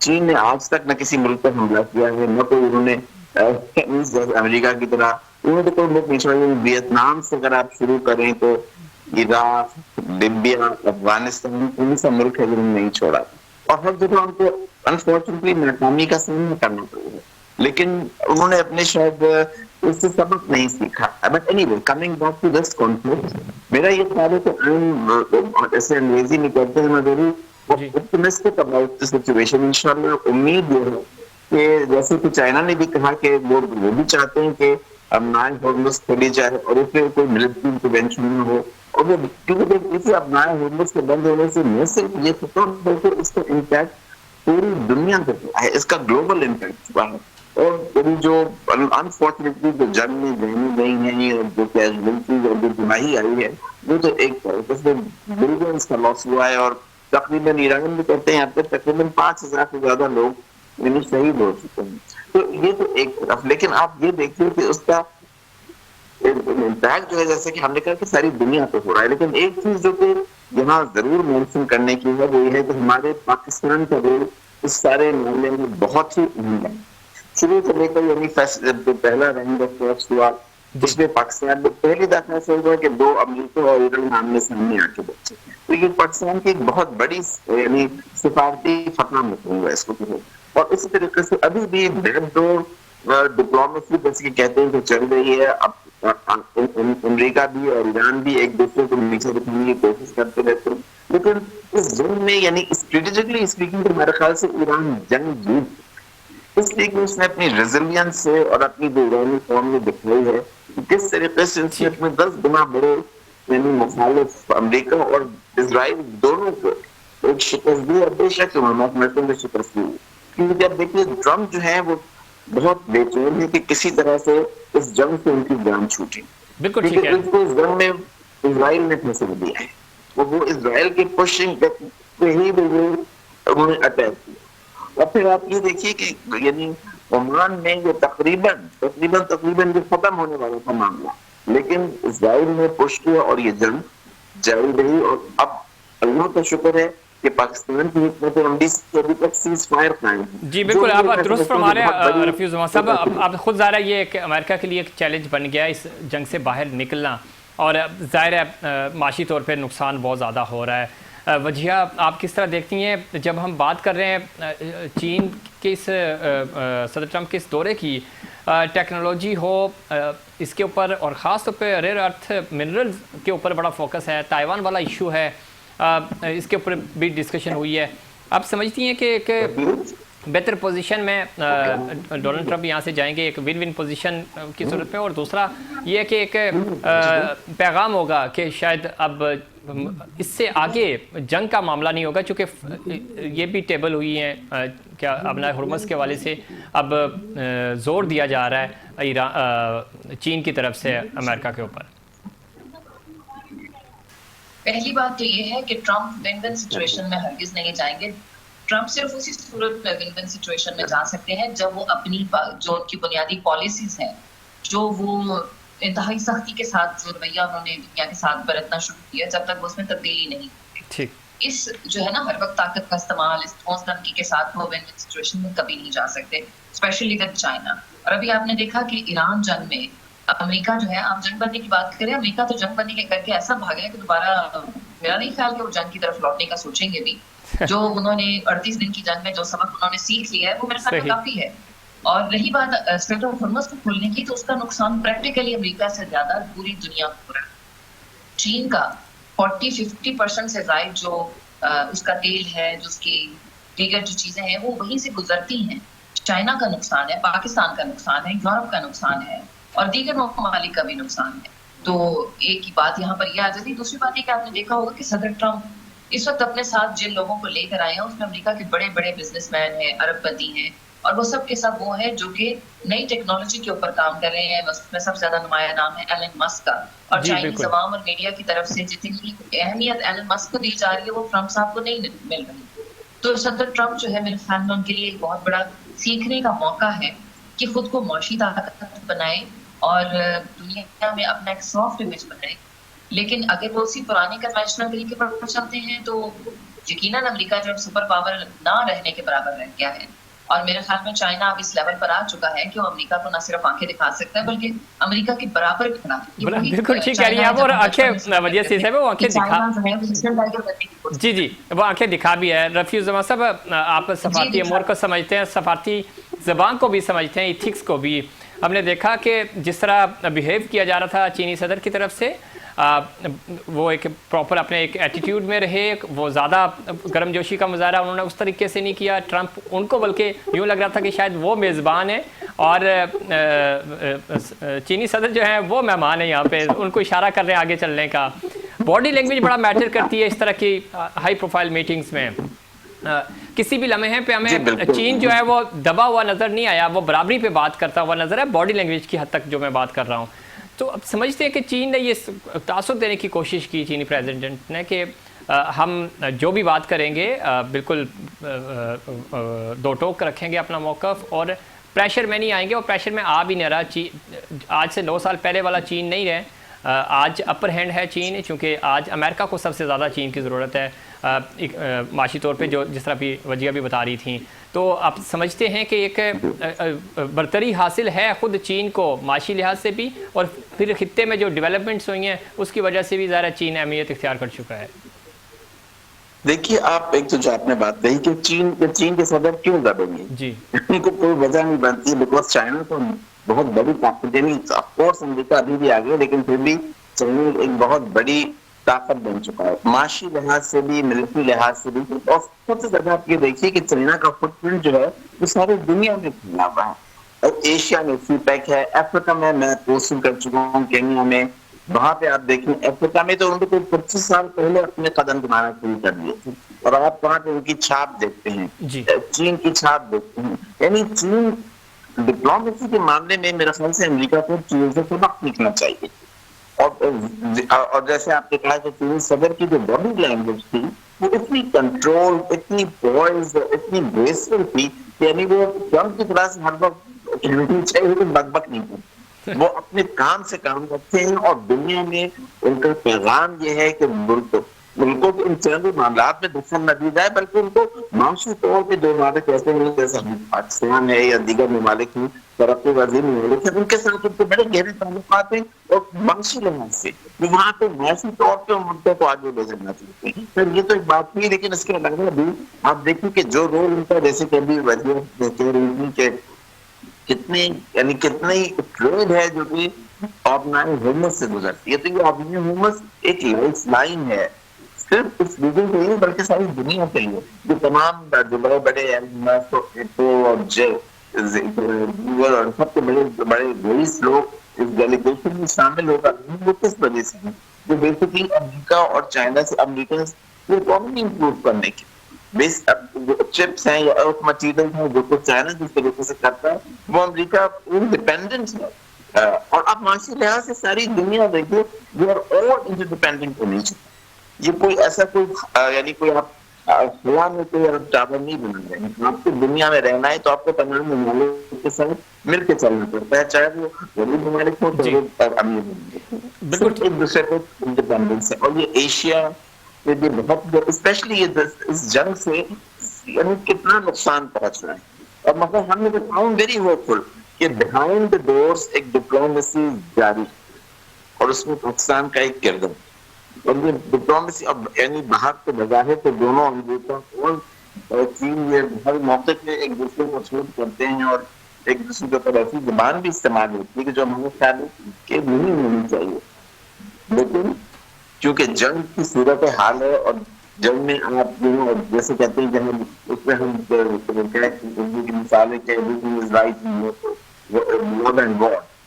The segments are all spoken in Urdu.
چین نے آج تک نہ کسی ملک پر حملہ کیا ہے، نہ کوئی انہوں نے امریکہ کی طرح انہوں نے کوئی ملک نہیں چھوڑا. ویتنام سے اگر آپ شروع کریں تو عراق، لیبیا، افغانستان، ان سا ملک ہے جنہوں نے نہیں چھوڑا، اور ہر جگہ ان کو انفارچونیٹلی ناکامی کا سامنا کرنا پڑا ہے. لیکن انہوں نے اپنے شاید اس سے سبق نہیں سیکھا. But anyway coming back to this conflict, میرا یہ خیال ہے کہ ایسے انگریزی میں کہتے ہیں very optimistic about the situation. انشاءاللہ امید یہ ہے کہ جیسے کہ چائنا نے بھی کہا کہ وہ بھی چاہتے ہیں کہ ابنائے ہارمز کھولی جائے اور اس میں کوئی ملٹری انٹرونشن نہ ہو، اور وہ کیونکہ اسی ابنائے ہارمز کے بند ہونے سے نہ صرف یہ خطرہ بلکہ اس کا امپیکٹ پوری دنیا پہ ہوا ہے، اس کا گلوبل امپیکٹ ہوا ہے. اور جو انفارچونیٹلی جو جنگ میں جانی گئی ہیں اور جو کیجویلٹیز اور جو تباہی آئی ہے وہ تو ایک طرف اس میں بلینس کا لاس ہوا ہے، اور تقریباً ایران بھی کہتے ہیں اب تک تقریباً 5,000 سے زیادہ لوگ یعنی شہید ہو چکے ہیں. تو یہ تو ایک طرف، لیکن آپ یہ دیکھیے کہ اس کا امپیکٹ جو ہے جیسے کہ ہم نے کہا کہ ساری دنیا پہ ہو رہا ہے. لیکن ایک چیز جو کہ یہاں ضرور مینشن کرنے کی ہے وہ یہ ہے کہ ہمارے پاکستان کا رول اس سارے معاملے میں بہت ہی اہم ہے. شروع سے لے کر یعنی پہلا رنگ ہوا اس میں پاکستان میں پہلی دفعہ ایسا ہوا کہ 2 امریکہ اور ایران آمنے سامنے آ کے بچے. تو یہ پاکستان کی ایک بہت بڑی یعنی سفارتی فتح مفہوم ہے اس کو. اور اسی طریقے سے ابھی بھی ڈپلومیسی جیسے کہ کہتے ہیں کہ چل رہی ہے. اب امریکہ بھی اور ایران بھی ایک دوسرے کو نیچے دکھانے کی کوشش کرتے رہتے ہیں، لیکن اس جنگ میں یعنی اسٹریٹجکلی اسپیکنگ تو میرے خیال سے ایران جنگ جیت، اس لیے کہ اس نے اپنی ریزیلینس سے اور اپنی جو ایرانی قوم نے دکھائی ہے کس طریقے سے اس نے اپنے 10 گنا بڑے یعنی مخالف امریکہ اور اسرائیل دونوں کو ایک شکست دی. اور بے شک محمد مرکز میں شکست دی، کیونکہ اب دیکھیے ٹرمپ جو ہے وہ بہت بے چین ہے کہ کسی طرح سے اس جنگ سے ان کی جان چھوٹی، کیونکہ اس کو اس جنگ میں اسرائیل نے پھنسا دیا ہے. وہ اسرائیل کے پشنگ پہ ہی انہوں نے اٹیک کیا. اور پھر آپ یہ دیکھیے کہ یعنی عمان میں یہ تقریباً یہ ختم ہونے والا تھا معاملہ، لیکن اسرائیل نے پش کیا اور یہ جنگ جاری رہی. اور اب اللہ کا شکر ہے کہ پاکستان کی حکمت عملی سے ابھی تک سیز فائر قائم ہے. جی بالکل، آپ درست فرما رہے ہیں رفیع الزمان صاحب. آپ خود ظاہر ہے یہ کہ امریکہ کے لیے ایک چیلنج بن گیا اس جنگ سے باہر نکلنا، اور ظاہر ہے معاشی طور پہ نقصان بہت زیادہ ہو رہا ہے. وجیہہ آپ کس طرح دیکھتی ہیں جب ہم بات کر رہے ہیں چین کے اس صدر ٹرمپ کے اس دورے کی، ٹیکنالوجی ہو اس کے اوپر، اور خاص طور پہ ریئر ارتھ منرلز کے اوپر بڑا فوکس ہے، تائیوان والا ایشو ہے، اس کے اوپر بھی ڈسکشن ہوئی ہے. آپ سمجھتی ہیں کہ ایک بہتر پوزیشن میں ڈونلڈ ٹرمپ یہاں سے جائیں گے ایک ون ون پوزیشن کی صورت میں؟ اور دوسرا یہ کہ ایک پیغام ہوگا کہ شاید اب اس سے آگے جنگ کا معاملہ نہیں ہوگا، چونکہ یہ بھی ٹیبل ہوئی ہیں کیا ابنائے ہرمز کے حوالے سے اب زور دیا جا رہا ہے چین کی طرف سے امریکہ کے اوپر. پہلی بات تو یہ ہے کہ ٹرمپ ون ون سچویشن میں ہرگز نہیں جائیں گے. ٹرمپ صرف اسی صورت میں ون ون سچویشن میں جا سکتے ہیں جب وہ اپنی جو ان کی بنیادی پالیسیز ہیں، جو وہ انتہائی سختی کے ساتھ جو رویہ انہوں نے دنیا کے ساتھ برتنا شروع کیا، جب تک اس میں تبدیلی نہیں ہوتی. اس جو ہے نا ہر وقت طاقت کا استعمال، اس ٹھوس دھمکی کے ساتھ وہ ون ون سچویشن میں کبھی نہیں جا سکتے، اسپیشلی ود چائنا. اور ابھی آپ نے دیکھا کہ ایران جنگ میں امریکہ جو ہے، آپ جنگ بندی کی بات کریں، امریکہ تو جنگ بندی کر کے ایسا بھاگا ہے کہ دوبارہ میرا نہیں خیال کہ وہ جنگ کی طرف لوٹنے کا سوچیں گے بھی. جو انہوں نے 38 دن کی جنگ میں جو سبق انہوں نے سیکھ لیا ہے وہ میرے خیال میں کافی ہے. اور رہی بات اسٹریٹ آف ہارمز کو کھولنے کی، تو اس کا نقصان پریکٹیکلی امریکہ سے زیادہ پوری دنیا کو ہو رہا ہے. چین کا 40-50% سے زائد جو اس کا تیل ہے، جو اس کی دیگر جو چیزیں ہیں وہ وہیں سے گزرتی ہیں. چائنا کا نقصان ہے، پاکستان کا نقصان ہے، یورپ کا نقصان ہے، اور دیگر ممالک کا بھی نقصان ہے. تو ایک ہی بات یہاں پر یہ آ جاتی ہے. دوسری بات یہ کہ آپ نے دیکھا ہوگا کہ صدر ٹرمپ اس وقت اپنے ساتھ جن لوگوں کو لے کر آئے ہیں اس میں امریکہ کے بڑے بڑے بزنس مین ہیں، ارب پتی ہیں، اور وہ سب کے سب وہ ہیں جو کہ نئی ٹیکنالوجی کے اوپر کام کر رہے ہیں. اس میں سب سے زیادہ نمایاں نام ہے ایلن مسک کا. اور چائنیز عوام اور میڈیا کی طرف سے جتنی اہمیت ایلن مسک کو دی جا رہی ہے وہ ٹرمپ صاحب کو نہیں مل رہی. تو صدر ٹرمپ جو ہے میرے خیال میں ان کے لیے ایک بہت بڑا سیکھنے کا موقع ہے کہ خود کو معاشی طاقت بنائے اور دنیا میں اپنا ایک سافٹ امیج بنائے. لیکن اگر وہ اسی پرانے کنونشنل طریقے پر چلتے ہیں تو یقیناً امریکہ جو سپر پاور نہ رہنے کے برابر رہ گیا ہے، اور میرے خیال میں چائنا اب اس لیول پر آ چکا ہے کہ وہ امریکہ کو نہ صرف آنکھیں دکھا سکتا ہے بلکہ امریکہ کے برابر کھڑا ہے۔ بالکل ٹھیک کہہ رہی ہیں آپ، اور آنکھیں وجہ سے صاحب وہ آنکھیں دکھا جی وہ آنکھیں دکھا بھی ہے۔ رفیع الزمان صاحب، آپ سفارتی امور کو سمجھتے ہیں، سفارتی زبان کو بھی سمجھتے ہیں، ایتھکس کو بھی۔ ہم نے دیکھا کہ جس طرح بیہیو کیا جا رہا تھا چینی صدر کی طرف سے، وہ ایک پراپر اپنے ایک ایٹیٹیوڈ میں رہے، وہ زیادہ گرم جوشی کا مظاہرہ انہوں نے اس طریقے سے نہیں کیا۔ ٹرمپ ان کو بلکہ یوں لگ رہا تھا کہ شاید وہ میزبان ہیں اور چینی صدر جو ہیں وہ مہمان ہیں، یہاں پہ ان کو اشارہ کر رہے ہیں آگے چلنے کا۔ باڈی لینگویج بڑا میٹر کرتی ہے اس طرح کی ہائی پروفائل میٹنگز میں۔ کسی بھی لمحے پہ ہمیں چین جو ہے وہ دبا ہوا نظر نہیں آیا، وہ برابری پہ بات کرتا ہوا نظر ہے، باڈی لینگویج کی حد تک جو میں بات کر رہا ہوں۔ تو اب سمجھتے ہیں کہ چین نے یہ تاثر دینے کی کوشش کی، چینی پریزیڈنٹ نے، کہ ہم جو بھی بات کریں گے بالکل دو ٹوک رکھیں گے اپنا موقف، اور پریشر میں نہیں آئیں گے، اور پریشر میں آ بھی نہیں رہا۔ آج سے 9 سال پہلے والا چین نہیں رہے، آج اپر ہینڈ ہے چین، چونکہ آج امریکہ کو سب سے زیادہ چین کی ضرورت ہے معاشی طور پہ، جو جس طرح بھی وجیہ بھی بتا رہی تھیں۔ تو آپ سمجھتے ہیں کہ ایک برتری حاصل ہے خود چین کو معاشی لحاظ سے بھی، اور پھر خطے میں جو ڈیولپمنٹس ہوئی ہیں اس کی وجہ سے بھی ظاہر چین اہمیت اختیار کر چکا ہے؟ دیکھیے آپ، ایک تو جو آپ نے بات کہی کہ چین کے صدر کیوں دبیں گے، جی ان کو کوئی وجہ نہیں بنتی، بیکاز چائنا تو بہت بڑی طاقت ہے، آف کورس امریکہ ابھی بھی آگے، لیکن پھر بھی چائنا ایک بہت بڑی طاقت بن چکا ہے، معاشی لحاظ سے بھی، ملٹری لحاظ سے بھی۔ اور سب سے زیادہ آپ یہ دیکھیے کہ چائنا کا فٹ پرنٹ جو ہے وہ ساری دنیا میں پھیلا ہوا ہے، اور ایشیا میں سی پیک ہے، افریقہ میں پوسٹنگ کر چکا ہوں، کینیا میں، وہاں پہ آپ دیکھیں افریقہ میں تو انہوں نے کوئی 25 سال پہلے اپنے قدم بنانا شروع کر دیے تھے، اور آپ وہاں پہ ان کی چھاپ دیکھتے ہیں، جی چین کی چھاپ دیکھتے ہیں۔ یعنی چین ڈپلومیسی کے معاملے میں میرے خیال سے امریکہ کو چین سے سبق سیکھنا چاہیے۔ اور جیسے آپ نے کہا کہ چینی صدر کی جو باڈی لینگویج تھی وہ اتنی کنٹرول، اتنی پوائز، اتنی گریسفل تھی، یعنی وہ ٹرمپ کی طرح سے ہر وقت چاہیے لیکن بک نہیں کرتے، وہ اپنے کام سے کام کرتے ہیں، اور دنیا میں ان کا پیغام یہ ہے کہ ملکوں کے انتظامی معاملات میں دخل نہ دی جائے، بلکہ ان کو معاشی طور پہ جو ممالک ایسے ہیں جیسے پاکستان ہے یا دیگر ممالک ہیں، ترقی پذیر ممالک ہیں، ان کے ساتھ ان کے بڑے گہرے تعلقات ہیں، اور معاشی لحاظ سے وہاں پہ معاشی طور پہ ملکوں کو آگے لے جانا چاہتے ہیں۔ پھر یہ تو ایک بات تھی، لیکن اس کے علاوہ بھی آپ دیکھیں کہ جو رول ان کا، جیسے کہ ابھی وزیر کہہ رہی تھی کہ کتنی ٹریڈ ہے جو کہ آرگنائز ہیومنس سے گزرتی ہے، تو یہ آرگنائز ہیومنس ایک لائف لائن ہے، صرف اس ریجن کے لیے بلکہ ساری دنیا کے لیے۔ جو تمام جو بڑے بڑے اور سب کے بڑے رئیس لوگ اس ڈیلیگیشن میں شامل ہوگا، وہ کس وجہ سے ہیں؟ جو بیسیکلی امریکہ اور چائنا سے، امریکہ سے اکانومی امپروو کرنے کے بیس چپس ہیں یا ارتھ مٹیریل ہیں جو کہ چائنا جس طریقے سے کرتا ہے، وہ امریکہ انڈیپینڈنٹ ہے، اور اب معاشی لحاظ سے ساری دنیا دیکھیے وی آر آل انٹرڈیپینڈنٹ ہونی چاہیے۔ یہ کوئی ایسا یعنی کوئی آپ خلا میں کوئی آپ ٹاور نہیں بنا رہے ہیں، آپ کو دنیا میں رہنا ہے تو آپ کو تمام ممالک کے ساتھ مل کے چلنا پڑتا ہے، چاہے وہ غریب ممالک ہو چاہے وہ امیر ممالک ہو، صرف ایک دوسرے کو انڈیپینڈنس ہے۔ اور یہ ایشیا میں بھی بہت اسپیشلی اس جنگ سے یعنی کتنا نقصان پہنچ رہا ہے، اور مطلب ہم نے بتاؤں ویری ہوپفل کہ بیہائنڈ دا ڈورس ایک ڈپلومیسی جاری ہے، اور اس میں پاکستان کا ایک کردار، اور یہ ڈپلومیسی اب یعنی باہر کے بظاہر تو دونوں امریکہ اور چین یہ ہر موقع پہ ایک دوسرے کو چھوٹ کرتے ہیں، اور ایک دوسرے کے اوپر ایسی زبان بھی استعمال ہوتی ہے کہ جو ہمیں خیال کہ نہیں ہونی چاہیے، لیکن کیونکہ جنگ کی صورت حال ہے، اور جنگ میں آپ جیسے کہتے ہیں کہ ہم اس میں ہم کی مثالیں کہ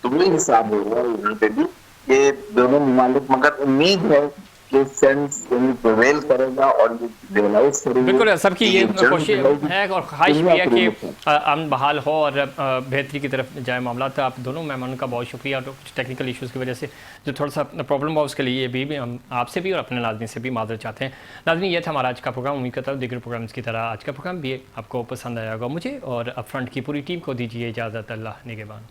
تو وہی حساب ہو رہا ہے یہاں پہ بھی کہ دونوں ممالک، مگر امید ہے کہ سینس پرویل کرے گا اور ریئلائز کرے گا۔ بالکل سب کی یہ کوشش ہے اور خواہش بھی ہے کہ امن بحال ہو اور بہتری کی طرف جائے معاملات۔ آپ دونوں مہمانوں کا بہت شکریہ، اور کچھ ٹیکنیکل ایشوز کی وجہ سے جو تھوڑا سا پرابلم ہوا اس کے لیے بھی ہم آپ سے بھی اور اپنے ناظرین سے بھی معذرت چاہتے ہیں۔ ناظرین، یہ تھا ہمارا آج کا پروگرام، امید کرتا ہوں دیگر پروگرامز کی طرح آج کا پروگرام بھی آپ کو پسند آیا ہوگا۔ مجھے اور اپ فرنٹ کی پوری ٹیم کو دیجیے اجازت، اللہ نگہبان۔